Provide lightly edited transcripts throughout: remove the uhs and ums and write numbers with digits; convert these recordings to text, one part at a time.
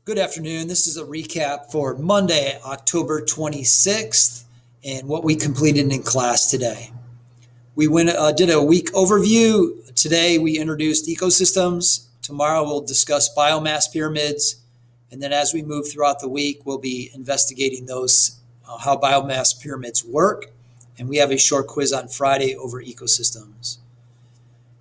Good afternoon. This is a recap for Monday, October 26th, and what we completed in class today. We did a week overview. Today we introduced ecosystems. Tomorrow we'll discuss biomass pyramids. And then as we move throughout the week, we'll be investigating those, how biomass pyramids work. And we have a short quiz on Friday over ecosystems.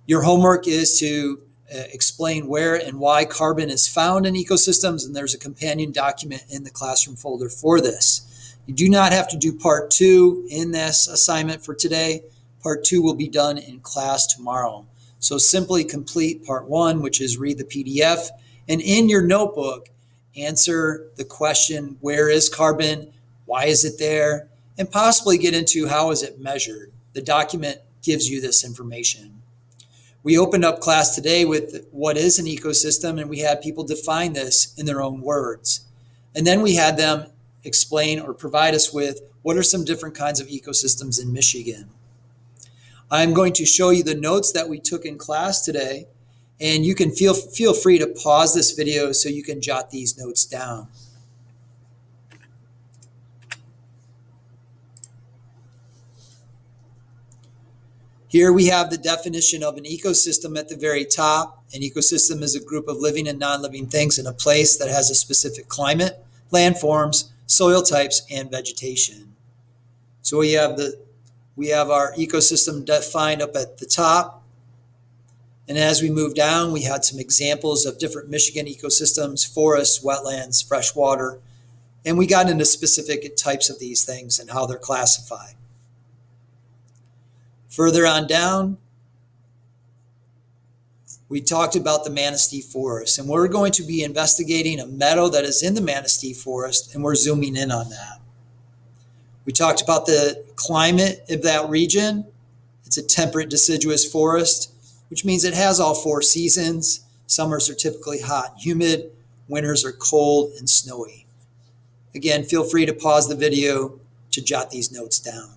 Your homework is to explain where and why carbon is found in ecosystems, and there's a companion document in the classroom folder for this. You do not have to do part 2 in this assignment for today. Part 2 will be done in class tomorrow. So simply complete part 1, which is read the PDF, and in your notebook, answer the question, where is carbon? Why is it there? And possibly get into how is it measured? The document gives you this information. We opened up class today with what is an ecosystem, and we had people define this in their own words. And then we had them explain or provide us with what are some different kinds of ecosystems in Michigan. I'm going to show you the notes that we took in class today, and you can feel free to pause this video so you can jot these notes down. Here we have the definition of an ecosystem at the very top. An ecosystem is a group of living and non-living things in a place that has a specific climate, landforms, soil types, and vegetation. So we have our ecosystem defined up at the top. And as we move down, we had some examples of different Michigan ecosystems, forests, wetlands, freshwater, and we got into specific types of these things and how they're classified. Further on down, we talked about the Manistee Forest, and we're going to be investigating a meadow that is in the Manistee Forest, and we're zooming in on that. We talked about the climate of that region. It's a temperate deciduous forest, which means it has all 4 seasons. Summers are typically hot and humid. Winters are cold and snowy. Again, feel free to pause the video to jot these notes down.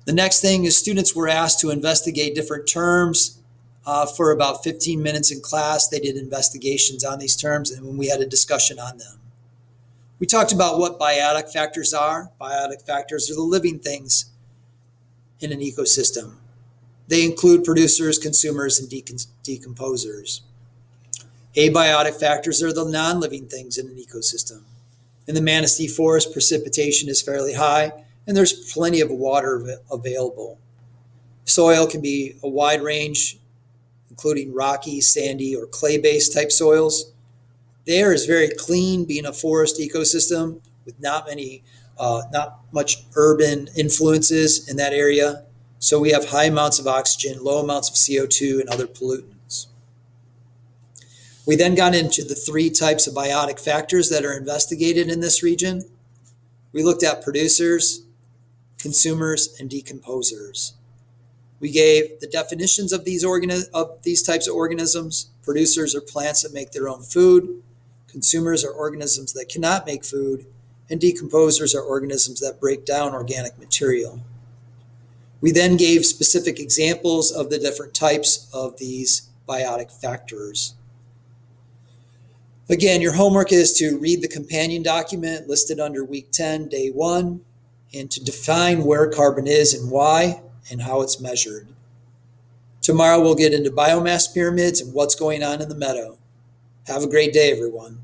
The next thing is students were asked to investigate different terms for about 15 minutes in class. They did investigations on these terms, and we had a discussion on them. We talked about what biotic factors are. Biotic factors are the living things in an ecosystem. They include producers, consumers, and decomposers. Abiotic factors are the non-living things in an ecosystem. In the Manistee Forest, precipitation is fairly high, and there's plenty of water available. Soil can be a wide range, including rocky, sandy, or clay-based type soils. The air is very clean, being a forest ecosystem with not much urban influences in that area. So we have high amounts of oxygen, low amounts of CO2, and other pollutants. We then got into the 3 types of biotic factors that are investigated in this region. We looked at producers, consumers, and decomposers. We gave the definitions of these types of organisms. Producers are plants that make their own food. Consumers are organisms that cannot make food. And decomposers are organisms that break down organic material. We then gave specific examples of the different types of these biotic factors. Again, your homework is to read the companion document listed under week 10, day 1, and to define where carbon is and why and how it's measured. Tomorrow we'll get into biomass pyramids and what's going on in the meadow. Have a great day, everyone.